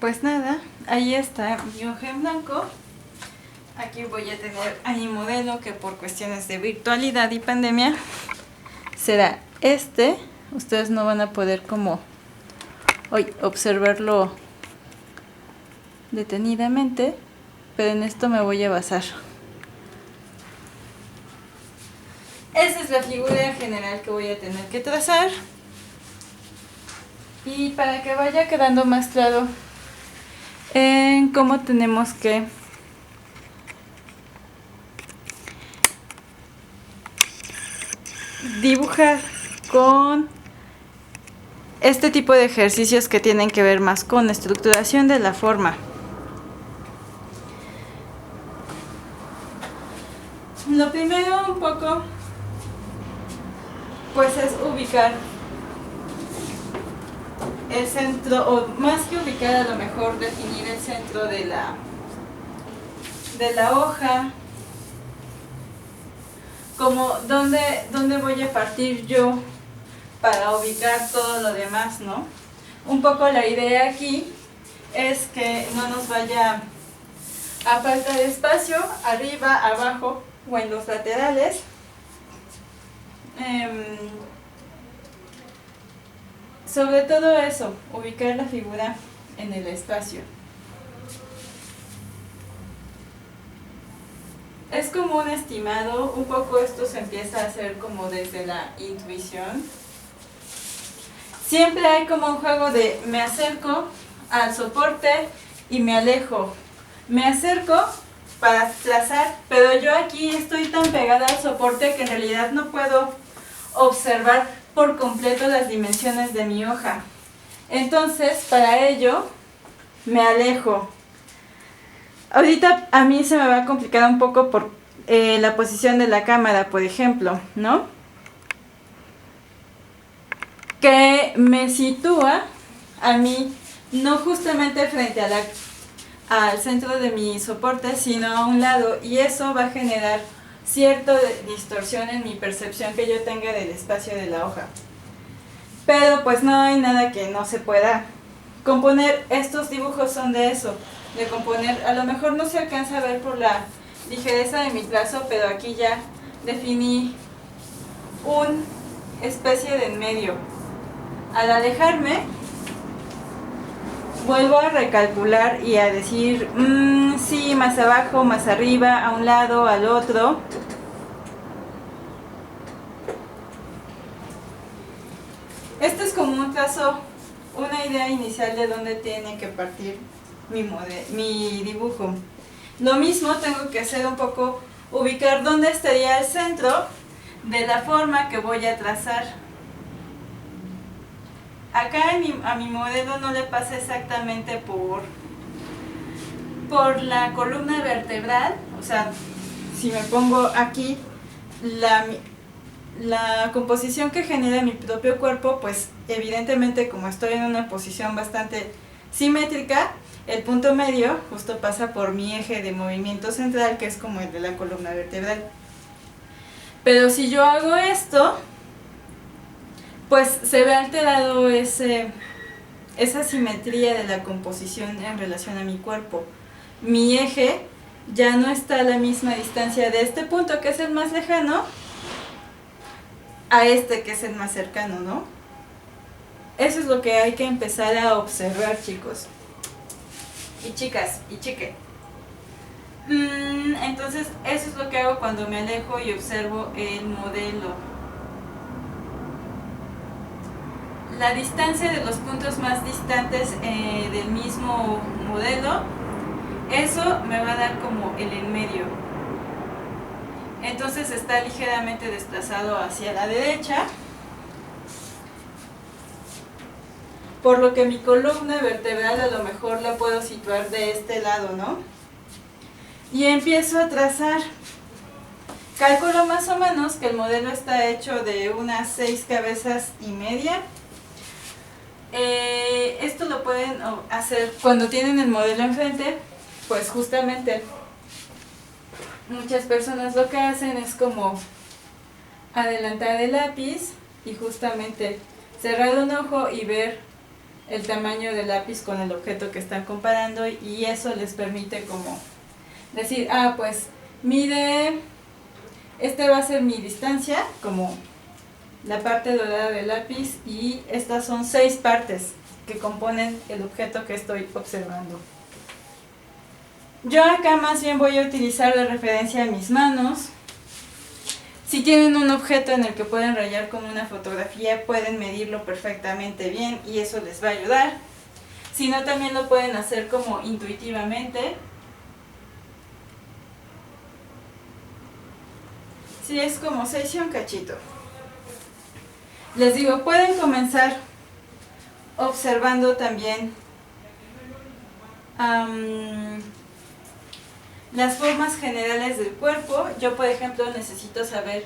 Pues nada, ahí está mi hoja en blanco. Aquí voy a tener a mi modelo que por cuestiones de virtualidad y pandemia será este. Ustedes no van a poder como hoy observarlo detenidamente, pero en esto me voy a basar. Esa es la figura general que voy a tener que trazar. Y para que vaya quedando más claro en cómo tenemos que dibujar con este tipo de ejercicios que tienen que ver más con la estructuración de la forma. Lo primero un poco pues es ubicar el centro, o más que ubicar, a lo mejor definir el centro de la hoja, como dónde voy a partir yo para ubicar todo lo demás, ¿no? Un poco la idea aquí es que no nos vaya a faltar espacio arriba, abajo o en los laterales. Sobre todo eso, ubicar la figura en el espacio. Es como un estimado, un poco esto se empieza a hacer como desde la intuición. Siempre hay como un juego de me acerco al soporte y me alejo. Me acerco para trazar, pero yo aquí estoy tan pegada al soporte que en realidad no puedo observar por completo las dimensiones de mi hoja. Entonces, para ello, me alejo. Ahorita a mí se me va a complicar un poco por la posición de la cámara, por ejemplo, ¿no? Que me sitúa a mí no justamente frente al centro de mi soporte, sino a un lado, y eso va a generar cierta distorsión en mi percepción que yo tenga del espacio de la hoja. Pero pues no hay nada que no se pueda componer. Estos dibujos son de eso, de componer. A lo mejor no se alcanza a ver por la ligereza de mi trazo, pero aquí ya definí una especie de en medio. Al alejarme, vuelvo a recalcular y a decir, sí, más abajo, más arriba, a un lado, al otro. Esto es como un trazo, una idea inicial de dónde tiene que partir mi dibujo. Lo mismo tengo que hacer un poco, ubicar dónde estaría el centro de la forma que voy a trazar. Acá a mi modelo no le pasa exactamente por la columna vertebral, o sea, si me pongo aquí, la composición que genera mi propio cuerpo, pues evidentemente como estoy en una posición bastante simétrica, el punto medio justo pasa por mi eje de movimiento central, que es como el de la columna vertebral. Pero si yo hago esto, pues se ve alterado esa simetría de la composición en relación a mi cuerpo. Mi eje ya no está a la misma distancia de este punto, que es el más lejano, a este que es el más cercano, ¿no? Eso es lo que hay que empezar a observar, chicos y chicas y chique. Entonces eso es lo que hago cuando me alejo y observo el modelo. La distancia de los puntos más distantes del mismo modelo, eso me va a dar como el en medio. Entonces está ligeramente desplazado hacia la derecha, por lo que mi columna vertebral a lo mejor la puedo situar de este lado, ¿no? Y empiezo a trazar. Calculo más o menos que el modelo está hecho de unas 6 cabezas y media. Esto lo pueden hacer cuando tienen el modelo enfrente, pues justamente muchas personas lo que hacen es como adelantar el lápiz y justamente cerrar un ojo y ver el tamaño del lápiz con el objeto que están comparando, y eso les permite como decir, pues mide, este va a ser mi distancia, como la parte dorada del lápiz, y estas son 6 partes que componen el objeto que estoy observando. Yo acá más bien voy a utilizar de referencia mis manos. Si tienen un objeto en el que pueden rayar con una fotografía, pueden medirlo perfectamente bien y eso les va a ayudar. Si no, también lo pueden hacer como intuitivamente. Sí, es como 6 y un cachito. Les digo, pueden comenzar observando también las formas generales del cuerpo. Yo, por ejemplo, necesito saber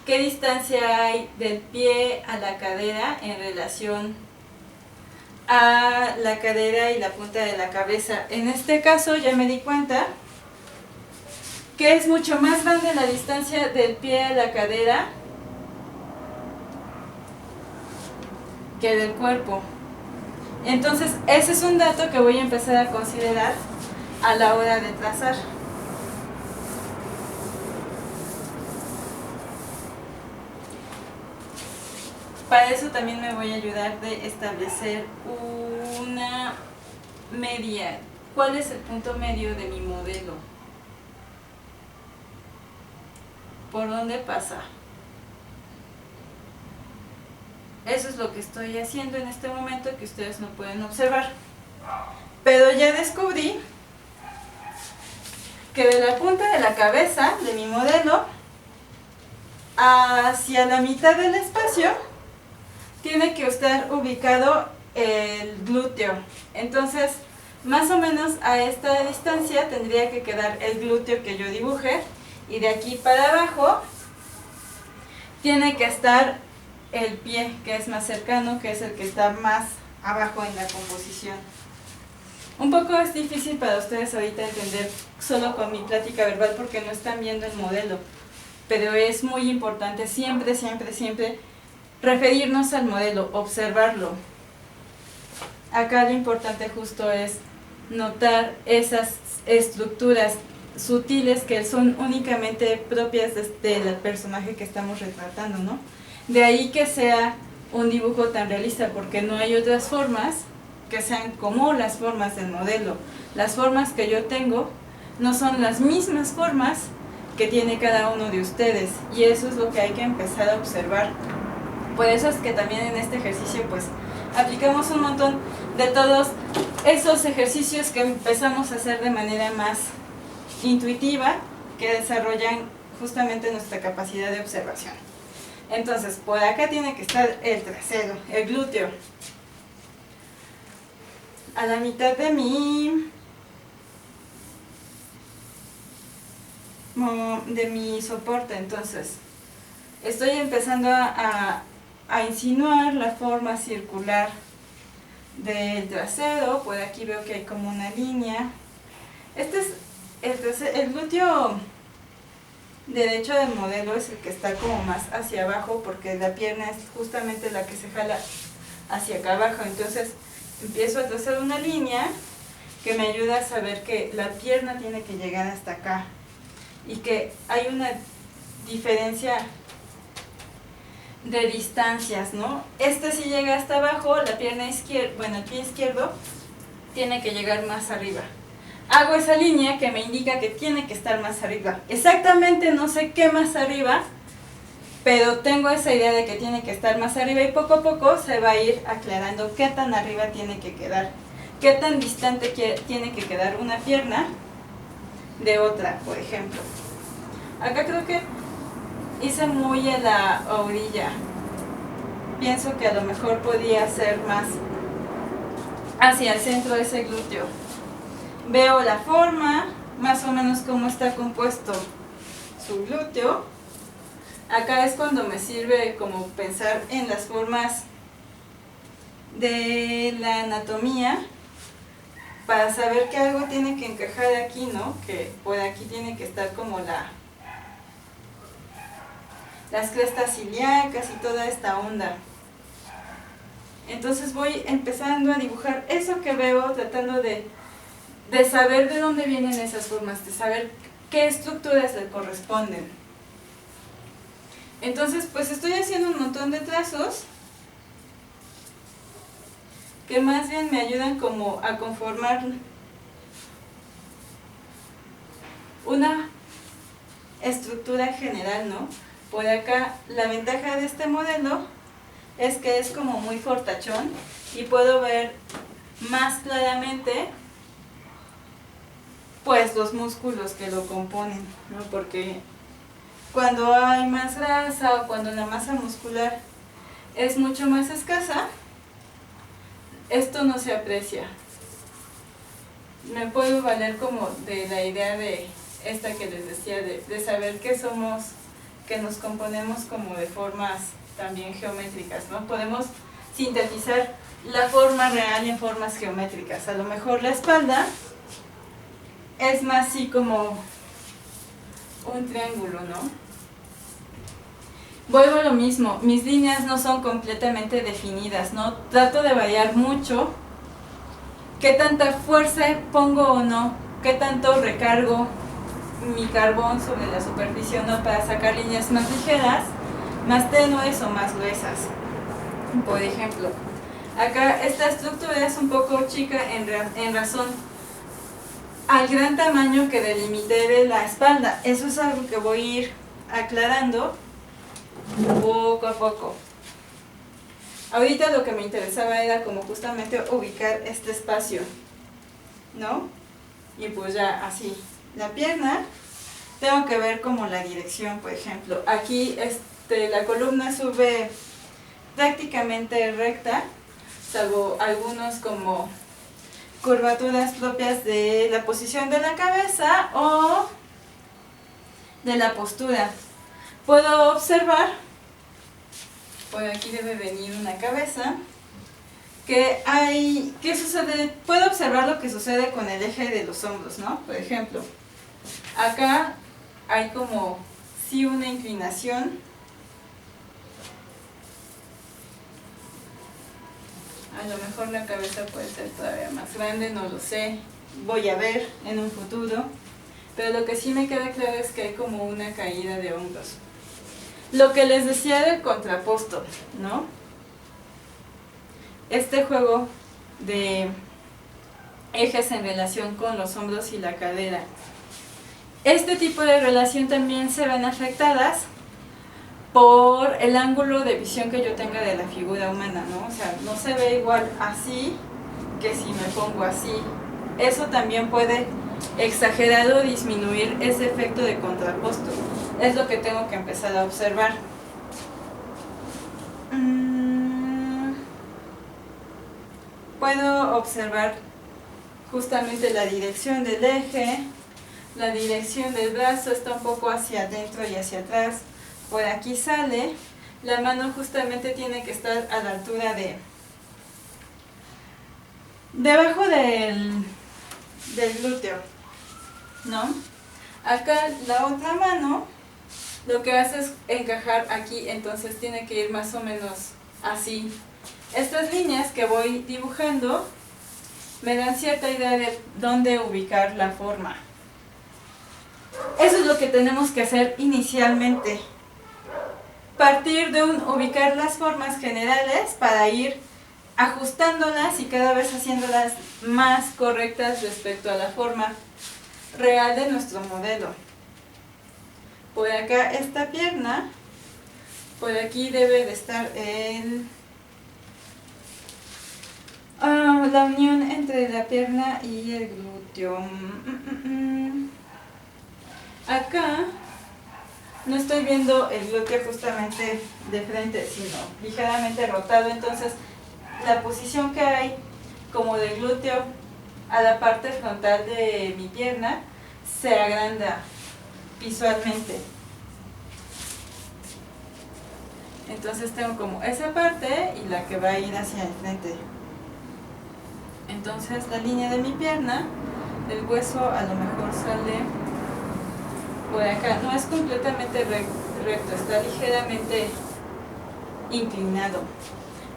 qué distancia hay del pie a la cadera en relación a la cadera y la punta de la cabeza. En este caso ya me di cuenta que es mucho más grande la distancia del pie a la cadera que del cuerpo. Entonces ese es un dato que voy a empezar a considerar a la hora de trazar. Para eso también me voy a ayudar de establecer una media. ¿Cuál es el punto medio de mi modelo? ¿Por dónde pasa? Eso es lo que estoy haciendo en este momento, que ustedes no pueden observar. Pero ya descubrí que de la punta de la cabeza de mi modelo hacia la mitad del espacio tiene que estar ubicado el glúteo. Entonces, más o menos a esta distancia tendría que quedar el glúteo que yo dibuje, y de aquí para abajo tiene que estar el pie, que es más cercano, que es el que está más abajo en la composición. Un poco es difícil para ustedes ahorita entender solo con mi plática verbal porque no están viendo el modelo, pero es muy importante siempre, siempre, siempre referirnos al modelo, observarlo. Acá lo importante justo es notar esas estructuras sutiles que son únicamente propias del personaje que estamos retratando, ¿no? De ahí que sea un dibujo tan realista, porque no hay otras formas que sean como las formas del modelo. Las formas que yo tengo no son las mismas formas que tiene cada uno de ustedes, y eso es lo que hay que empezar a observar. Por eso es que también en este ejercicio pues aplicamos un montón de todos esos ejercicios que empezamos a hacer de manera más intuitiva, que desarrollan justamente nuestra capacidad de observación. Entonces, por acá tiene que estar el trasero, el glúteo. A la mitad de mi soporte, entonces estoy empezando a insinuar la forma circular del trasero. Por aquí veo que hay como una línea. Este es el glúteo derecho del modelo, es el que está como más hacia abajo, porque la pierna es justamente la que se jala hacia acá abajo. Entonces empiezo a trazar una línea que me ayuda a saber que la pierna tiene que llegar hasta acá y que hay una diferencia de distancias, ¿no? Este sí llega hasta abajo, la pierna izquierda, bueno, el pie izquierdo tiene que llegar más arriba. Hago esa línea que me indica que tiene que estar más arriba. Exactamente no sé qué más arriba, pero tengo esa idea de que tiene que estar más arriba, y poco a poco se va a ir aclarando qué tan arriba tiene que quedar, qué tan distante tiene que quedar una pierna de otra, por ejemplo. Acá creo que hice muy a la orilla. Pienso que a lo mejor podía ser más hacia el centro de ese glúteo. Veo la forma, más o menos cómo está compuesto su glúteo. Acá es cuando me sirve como pensar en las formas de la anatomía, para saber que algo tiene que encajar aquí, ¿no? Que por aquí tiene que estar como las crestas ilíacas y toda esta onda. Entonces voy empezando a dibujar eso que veo, tratando de saber de dónde vienen esas formas, de saber qué estructuras le corresponden. Entonces pues estoy haciendo un montón de trazos que más bien me ayudan como a conformar una estructura general, ¿no? Por acá la ventaja de este modelo es que es como muy fortachón y puedo ver más claramente pues los músculos que lo componen, ¿no? Porque cuando hay más grasa o cuando la masa muscular es mucho más escasa, esto no se aprecia. Me puedo valer como de la idea de esta que les decía, de saber que somos, que nos componemos como de formas también geométricas, ¿no? Podemos sintetizar la forma real en formas geométricas. A lo mejor la espalda es más así como un triángulo, ¿no? Vuelvo a lo mismo, mis líneas no son completamente definidas, ¿no? Trato de variar mucho qué tanta fuerza pongo o no, qué tanto recargo mi carbón sobre la superficie, ¿no? Para sacar líneas más ligeras, más tenues o más gruesas. Por ejemplo, acá esta estructura es un poco chica en razón al gran tamaño que delimité de la espalda. Eso es algo que voy a ir aclarando poco a poco. Ahorita lo que me interesaba era como justamente ubicar este espacio, ¿no? Y pues ya así. La pierna, tengo que ver como la dirección, por ejemplo. Aquí la columna sube prácticamente recta, salvo algunos como curvaturas propias de la posición de la cabeza o de la postura. Puedo observar, por aquí debe venir una cabeza, ¿qué sucede? Puedo observar lo que sucede con el eje de los hombros, ¿no? Por ejemplo, acá hay como sí una inclinación. A lo mejor la cabeza puede ser todavía más grande, no lo sé, voy a ver en un futuro, pero lo que sí me queda claro es que hay como una caída de hombros. Lo que les decía del contraposto, ¿no? Este juego de ejes en relación con los hombros y la cadera. Este tipo de relación también se ven afectadas por el ángulo de visión que yo tenga de la figura humana, ¿no? O sea, no se ve igual así que si me pongo así. Eso también puede exagerar o disminuir ese efecto de contraposto. Es lo que tengo que empezar a observar. Puedo observar justamente la dirección del eje, la dirección del brazo está un poco hacia adentro y hacia atrás. Por aquí sale, la mano justamente tiene que estar a la altura debajo del glúteo, ¿no? Acá la otra mano lo que hace es encajar aquí, entonces tiene que ir más o menos así. Estas líneas que voy dibujando me dan cierta idea de dónde ubicar la forma. Eso es lo que tenemos que hacer inicialmente. Partir de ubicar las formas generales para ir ajustándolas y cada vez haciéndolas más correctas respecto a la forma real de nuestro modelo. Por acá esta pierna, por aquí debe de estar la unión entre la pierna y el glúteo. Acá no estoy viendo el glúteo justamente de frente, sino ligeramente rotado, entonces la posición que hay como del glúteo a la parte frontal de mi pierna se agranda visualmente. Entonces tengo como esa parte y la que va a ir hacia el frente. Entonces la línea de mi pierna, el hueso a lo mejor sale por acá. No es completamente recto, está ligeramente inclinado.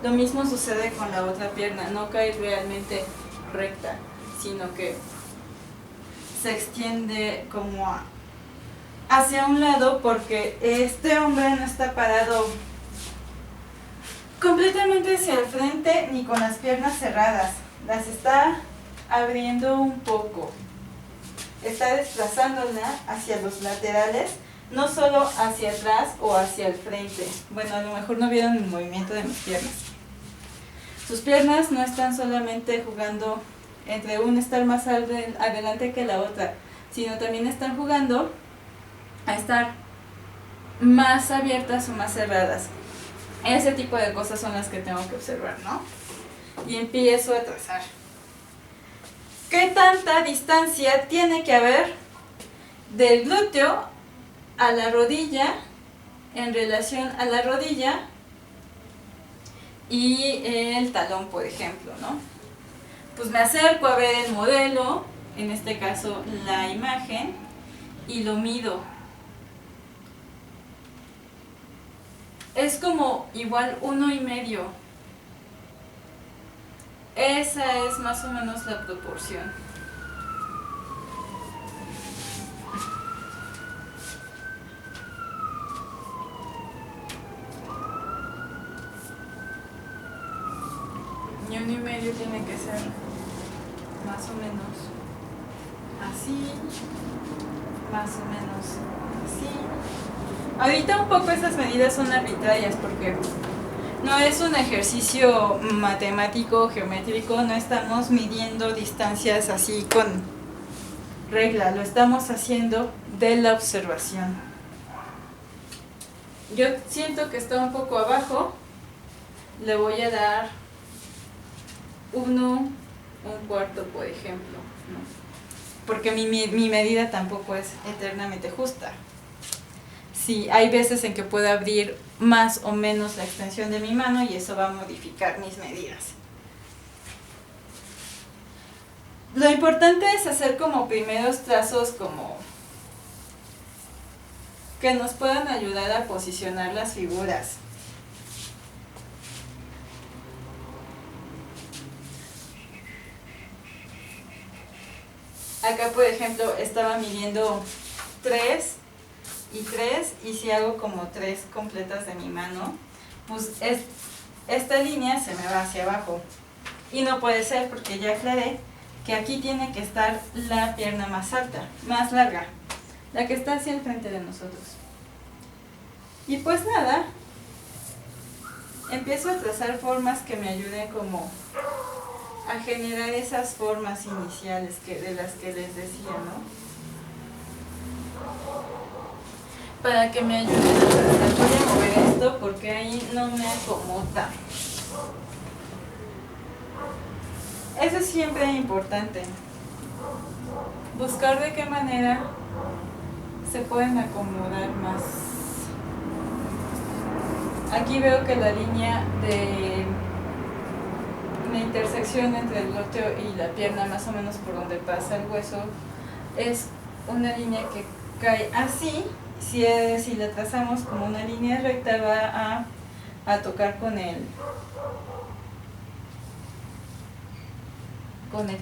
Lo mismo sucede con la otra pierna, no cae realmente recta, sino que se extiende como hacia un lado porque este hombre no está parado completamente hacia el frente ni con las piernas cerradas, las está abriendo un poco, está desplazándola hacia los laterales, no solo hacia atrás o hacia el frente. Bueno, a lo mejor no vieron el movimiento de mis piernas. Sus piernas no están solamente jugando entre una estar más adelante que la otra, sino también están jugando a estar más abiertas o más cerradas. Ese tipo de cosas son las que tengo que observar, ¿no? Y empiezo a trazar. ¿Qué tanta distancia tiene que haber del glúteo a la rodilla en relación a la rodilla y el talón, por ejemplo, ¿no? Pues me acerco a ver el modelo, en este caso la imagen, y lo mido. Es como igual 1,5. Esa es más o menos la proporción. Y 1,5 tiene que ser más o menos así, más o menos así. Ahorita un poco esas medidas son arbitrarias porque no es un ejercicio matemático, geométrico, no estamos midiendo distancias así con regla, lo estamos haciendo de la observación. Yo siento que está un poco abajo, le voy a dar 1/4, por ejemplo, ¿no? Porque mi medida tampoco es eternamente justa. Sí, hay veces en que puedo abrir más o menos la extensión de mi mano y eso va a modificar mis medidas. Lo importante es hacer como primeros trazos como que nos puedan ayudar a posicionar las figuras. Acá, por ejemplo, estaba midiendo 3 y 3, y si hago como 3 completas de mi mano, pues esta línea se me va hacia abajo. Y no puede ser porque ya aclaré que aquí tiene que estar la pierna más alta, más larga, la que está hacia el frente de nosotros. Y pues nada, empiezo a trazar formas que me ayuden como a generar esas formas iniciales de las que les decía, ¿no? Para que me ayuden a trazar. Voy a mover esto porque ahí no me acomoda. Eso es siempre importante. Buscar de qué manera se pueden acomodar más. Aquí veo que la línea de la intersección entre el glúteo y la pierna, más o menos por donde pasa el hueso, es una línea que cae así. Si la trazamos como una línea recta, va a tocar con el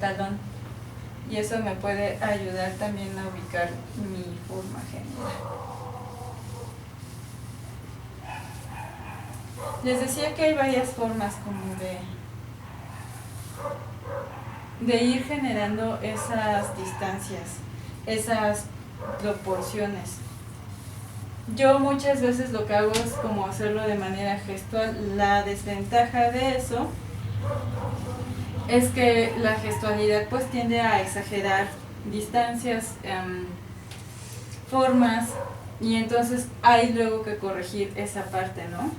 talón, y eso me puede ayudar también a ubicar mi forma general. Les decía que hay varias formas como de ir generando esas distancias, esas proporciones. Yo muchas veces lo que hago es como hacerlo de manera gestual. La desventaja de eso es que la gestualidad pues tiende a exagerar distancias, formas, y entonces hay luego que corregir esa parte, ¿no?